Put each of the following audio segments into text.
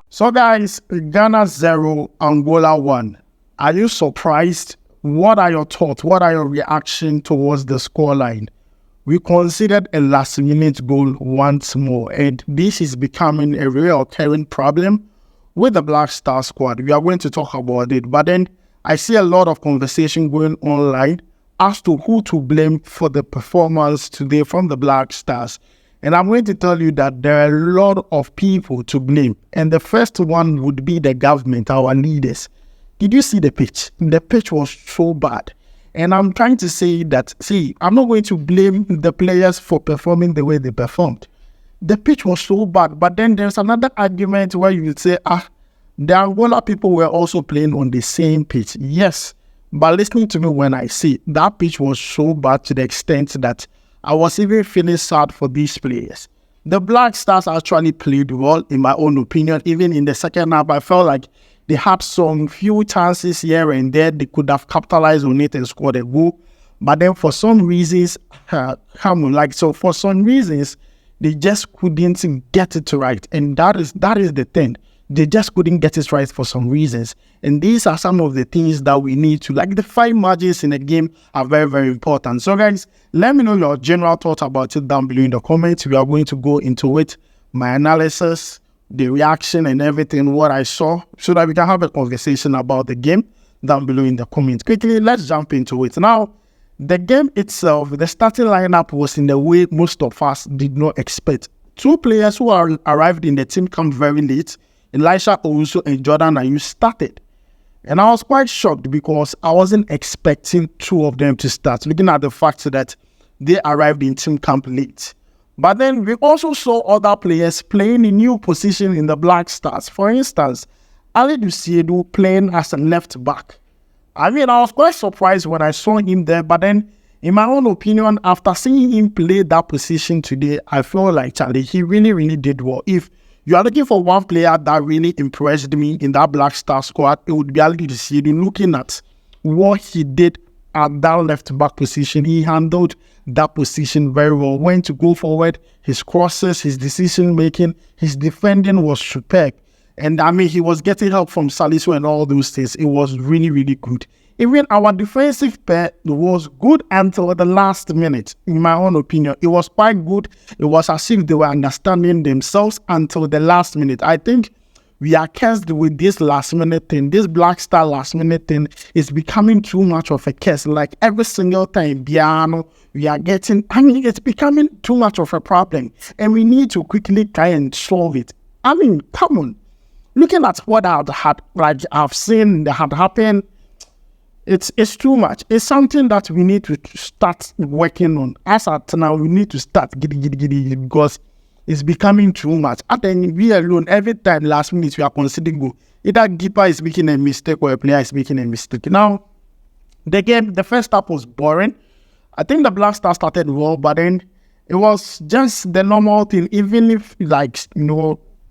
So guys, Ghana 0, Angola 1. Are you surprised? What are your thoughts? What are your reaction towards the scoreline? We considered a last-minute goal once more, and this is becoming a real current problem with the Black Star squad. We are going to talk about it, but then I see a lot of conversation going online as to who to blame for the performance today from the Black Stars. And I'm going to tell you that there are a lot of people to blame. And the first one would be the government, our leaders. Did you see the pitch? The pitch was so bad. And I'm trying to say that, I'm not going to blame the players for performing the way they performed. The pitch was so bad. But then there's another argument where you would say, the Angola people were also playing on the same pitch. Yes. But listening to me when I say that pitch was so bad to the extent that I was even feeling sad for these players. The Black Stars actually played well, in my own opinion. Even in the second half, I felt like they had some few chances here and there. They could have capitalized on it and scored a goal. But then for some reasons, for some reasons, they just couldn't get it right. And that is the thing. They just couldn't get it right for some reasons. And these are some of the things that we need to, like the fine margins in the game are very, very important. So guys, let me know your general thoughts about it down below in the comments. We are going to go into it, my analysis, the reaction and everything, what I saw, so that we can have a conversation about the game down below in the comments. Quickly, let's jump into it. Now, the game itself, the starting lineup was in the way most of us did not expect. Two players who arrived in the team camp very late, Elisha Owusu and Jordan Ayew started. And I was quite shocked because I wasn't expecting two of them to start, looking at the fact that they arrived in team camp late. But then we also saw other players playing in new position in the Black Stars. For instance, Ali Dusiedu playing as a left back. I was quite surprised when I saw him there, but then in my own opinion, after seeing him play that position today, I feel like Charlie, he really, really did well. If you are looking for one player that really impressed me in that Black Star squad, it would be Ali Dusiedu. Looking at what he did at that left back position, he handled that position very well. When to go forward, his crosses, his decision making, his defending was superb. And he was getting help from Salisu and all those things. It was really, really good. Even our defensive pair was good until the last minute, in my own opinion. It was quite good. It was as if they were understanding themselves until the last minute. I think we are cursed with this last minute thing. This Black Star last minute thing is becoming too much of a curse. Like every single time, we are getting, it's becoming too much of a problem. And we need to quickly try and solve it. Come on. Looking at what I've seen that had happened, it's too much. It's something that we need to start working on. As at now, we need to start giddy because it's becoming too much. And then we alone, every time last minute we are considering goal, either keeper is making a mistake or a player is making a mistake. Now, the game, the first half was boring. I think the Black Stars started well, but then it was just the normal thing. Even if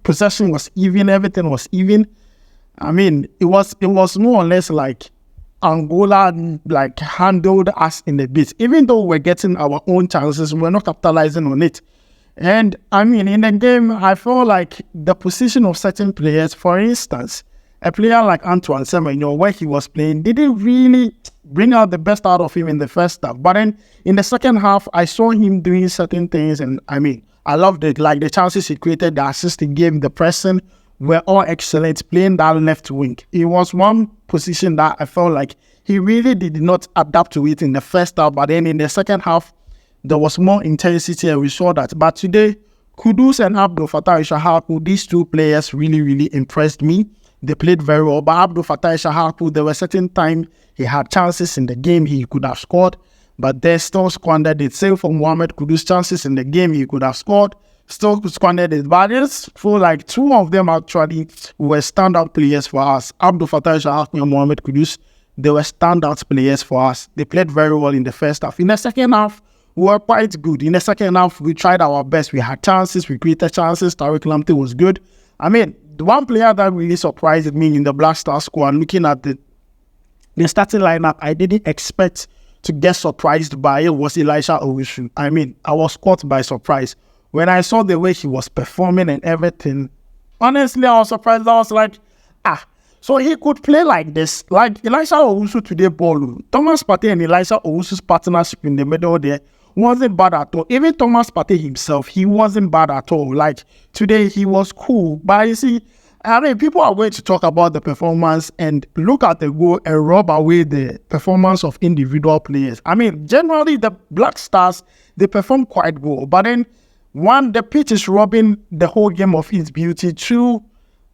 possession was even, everything was even. It was more or less like Angola handled us in a bit. Even though we're getting our own chances, we're not capitalizing on it. And in the game, I feel like the position of certain players, for instance, a player like Antoine Semenyo, where he was playing, didn't really bring out the best out of him in the first half. But then in the second half, I saw him doing certain things, and I loved it. Like the chances he created, the assist he gave, the pressing were all excellent, playing that left wing. It was one position that I felt like he really did not adapt to it in the first half, but then in the second half, there was more intensity and we saw that. But today, Kudus and Abdul Fattah Ishahaku, these two players really, really impressed me. They played very well. But Abdul Fattah Ishahaku, there were certain times he had chances in the game he could have scored, but they still squandered it. Same for Mohamed Kudus, chances in the game he could have scored. still squandered it. But I just feel like two of them actually were standout players for us. Abdul Fattah Shahak and Mohamed Kudus, they were standout players for us. They played very well in the first half. In the second half, we were quite good. In the second half, we tried our best. We had chances, we created chances. Tariq Lamptey was good. I mean, the one player that really surprised me in the Black Star squad, looking at the starting lineup, I didn't expect to get surprised by it, was Elisha Owusu. I mean, I was caught by surprise. When I saw the way he was performing and everything, honestly, I was surprised. I was like, so he could play like this. Like Elisha Owusu today, ball. Thomas Partey and Elisha Owusu's partnership in the middle there wasn't bad at all. Even Thomas Partey himself, he wasn't bad at all. Like today, he was cool. But you see, I mean, people are going to talk about the performance and look at the goal and rub away the performance of individual players. I mean, generally, the Black Stars, they perform quite well. But then, one, the pitch is robbing the whole game of its beauty. Two,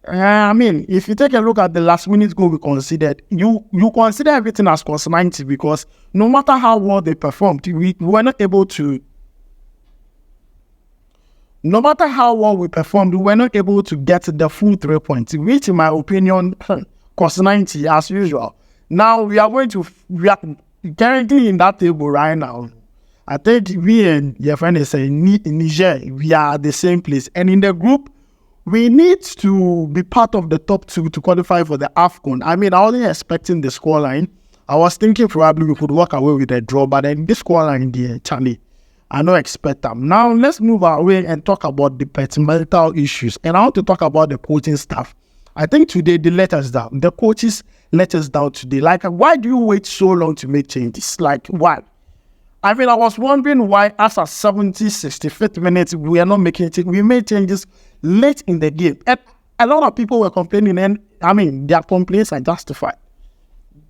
I mean, if you take a look at the last minute goal we considered, you consider everything as cost 90 because no matter how well they performed, we were not able to. No matter how well we performed, we were not able to get the full 3 points, which, in my opinion, cost 90 as usual. Now we are currently in that table right now. I think we and your friend is saying Niger, we are at the same place. And in the group, we need to be part of the top 2 to qualify for the AFCON. I mean, I wasn't expecting the scoreline. I was thinking probably we could walk away with a draw, but then this scoreline there, Charlie, I don't expect them. Now, let's move away and talk about the departmental issues. And I want to talk about the coaching staff. I think today they let us down. The coaches let us down today. Like, why do you wait so long to make changes? Like, why? I mean, I was wondering why, as a 65th minute, we are not making changes. We made changes late in the game. And a lot of people were complaining, and I mean, their complaints are justified.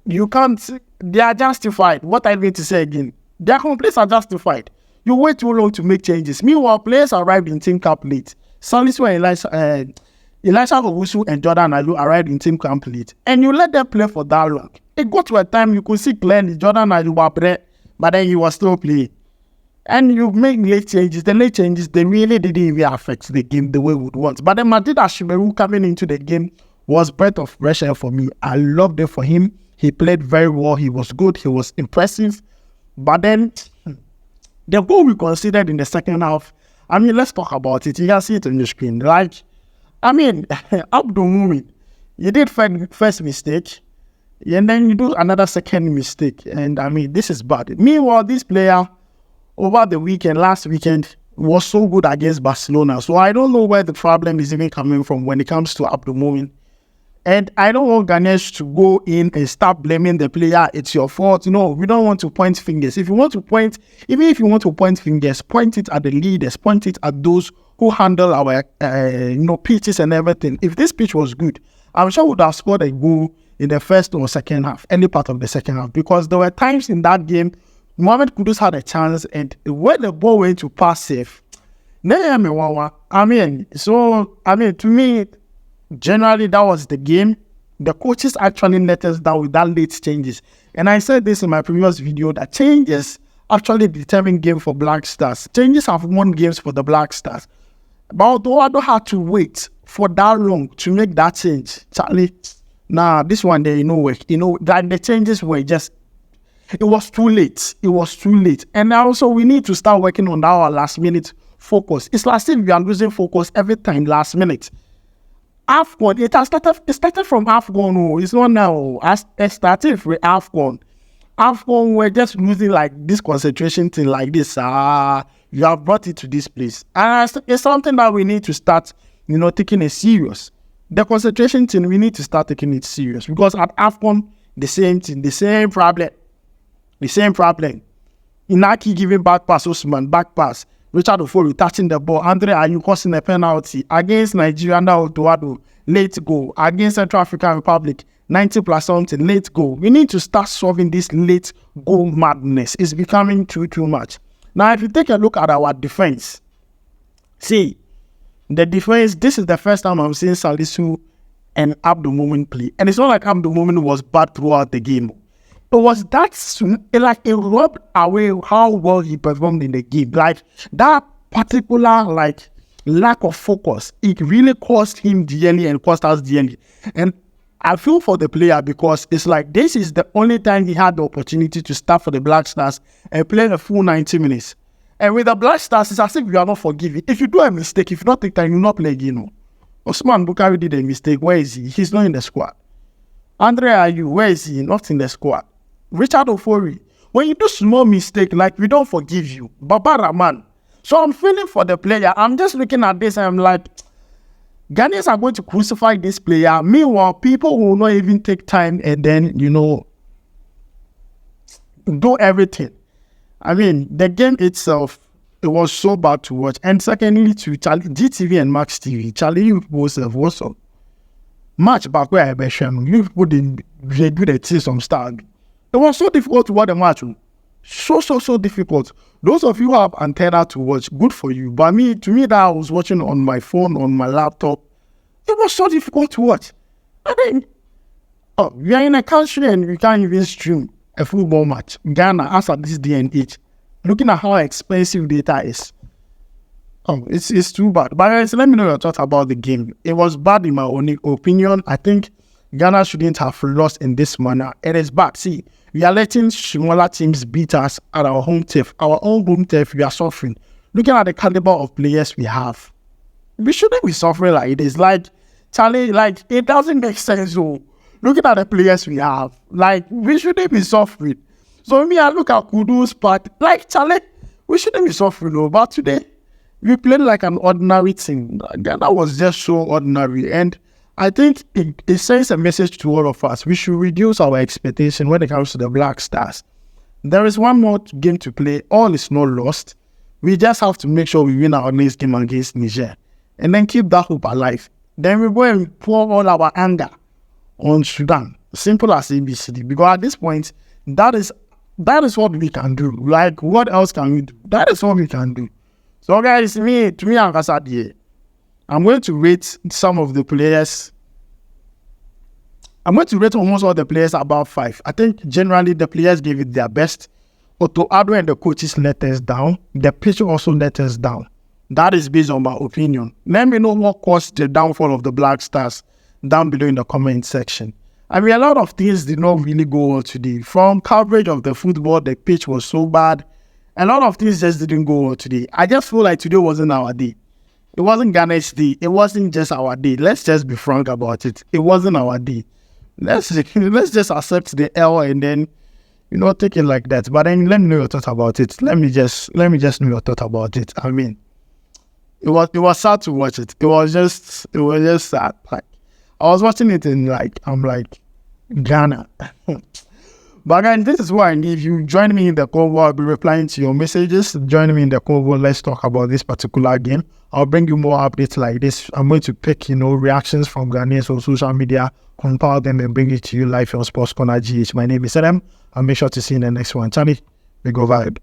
They are justified. What I mean to say again, their complaints are justified. You wait too long to make changes. Meanwhile, players arrived in team camp late. Salisu and Elisha Owusu and Jordan Ayew arrived in team camp late. And you let them play for that long. It got to a time you could see clearly Jordan Ayew was there, but then he was still playing. And you make late changes. The late changes, they really didn't even affect the game the way we would want. But then Madrid Ashimeru coming into the game was breath of fresh air for me. I loved it for him. He played very well. He was good. He was impressive. But then the goal we considered in the second half, I mean, let's talk about it. You can see it on the screen. Like, I mean, Abdul Mumin, you did first mistake, and then you do another second mistake. And I mean, this is bad. Meanwhile, this player, over the weekend, last weekend, was so good against Barcelona. So I don't know where the problem is even coming from when it comes to Abdul Mumin. And I don't want Ghanaians to go in and start blaming the player. It's your fault. No, we don't want to point fingers. If you want to point, even if you want to point fingers, point it at the leaders, point it at those who handle our, pitches and everything. If this pitch was good, I'm sure we would have scored a goal in the first or second half, any part of the second half, because there were times in that game, Mohamed Kudus had a chance, and when the ball went to pass safe, to me, generally, that was the game. The coaches actually let us down with that late changes. And I said this in my previous video, that changes actually determine game for Black Stars. Changes have won games for the Black Stars. But although I don't have to wait for that long to make that change, Charlie, this one there, that the changes were just, it was too late. It was too late. And also, we need to start working on our last minute focus. It's like if we are losing focus every time last minute. AFCON, it started from AFCON. Oh, it's not now. It started with AFCON. AFCON, we're just losing like this concentration thing like this. You have brought it to this place. And it's something that we need to start, taking it serious. The concentration thing, we need to start taking it serious. Because at AFCON, the same thing, the same problem. Inaki giving back pass, Osman, back pass. Richard Ofori touching the ball. Andre Ayew causing a penalty. Against Nigeria, now Oduado, late goal. Against Central African Republic, 90 plus something, late goal. We need to start solving this late goal madness. It's becoming too much. Now, if you take a look at our defense, see, the defense, this is the first time I'm seeing Salisu and Abdul Mumin play. And it's not like Abdul Mumin was bad throughout the game. It was it rubbed away how well he performed in the game. Like, that particular, lack of focus. It really cost him dearly and cost us dearly. And I feel for the player because it's like this is the only time he had the opportunity to start for the Black Stars and play the full 90 minutes. And with the Black Stars, it's as if you are not forgiving. If you do a mistake, if you don't take time, you will not play again. Osman Bukari did a mistake. Where is he? He's not in the squad. Andre Ayew, where is he? Not in the squad. Richard Ofori, when you do small mistake, like we don't forgive you. Baba Rahman. So I'm feeling for the player. I'm just looking at this and I'm like, Ghanaians are going to crucify this player. Meanwhile, people will not even take time and then, do everything. I mean, the game itself, it was so bad to watch. And secondly, to GTV and Max TV, Charlie was up. Match back where I mentioned, you people didn't do the team some start. It was so difficult to watch the match. So difficult. Those of you who have antenna to watch, good for you. But to me, that I was watching on my phone, on my laptop, it was so difficult to watch. I mean, we are in a country and we can't even stream a football match. Ghana, as at this day and age, looking at how expensive data is. It's too bad. But guys, let me know your thoughts about the game. It was bad in my own opinion. I think Ghana shouldn't have lost in this manner. It is bad. See, we are letting smaller teams beat us at our home turf. Our own home turf, we are suffering. Looking at the caliber of players we have, we shouldn't be suffering like it is. Like, Charlie, like, it doesn't make sense. So, looking at the players we have, like, we shouldn't be suffering. So, me, I look at Kudu's part, like, Charlie, we shouldn't be suffering. No, but today, we played like an ordinary team. That was just so ordinary. And I think it sends a message to all of us. We should reduce our expectation when it comes to the Black Stars. There is one more game to play. All is not lost. We just have to make sure we win our next game against Niger. And then keep that hope alive. Then we go and pour all our anger on Sudan. Simple as ABCD. Because at this point, that is what we can do. Like, what else can we do? That is what we can do. So guys, to me, I'm going to rate some of the players. I'm going to rate almost all the players about 5. I think generally the players gave it their best. Otto Addo and the coaches let us down. The pitch also let us down. That is based on my opinion. Let me know what caused the downfall of the Black Stars down below in the comment section. I mean, a lot of things did not really go well today. From coverage of the football, the pitch was so bad. A lot of things just didn't go well today. I just feel like today wasn't our day. It wasn't Ghana's day. It wasn't just our day. Let's just be frank about it. It wasn't our day. Let's just accept the L and then, take it like that. But then let me know your thoughts about it. Let me just know your thoughts about it. I mean, it was sad to watch it. It was just sad. Like, I was watching it and I'm like, Ghana. But again, this is why if you join me in the convo, I'll be replying to your messages. Join me in the convo. Let's talk about this particular game. I'll bring you more updates like this. I'm going to pick, reactions from Ghanaians on social media, compile them and bring it to you live on Sports Corner GH. My name is Adam. I'll make sure to see you in the next one. Charlie, we go vibe.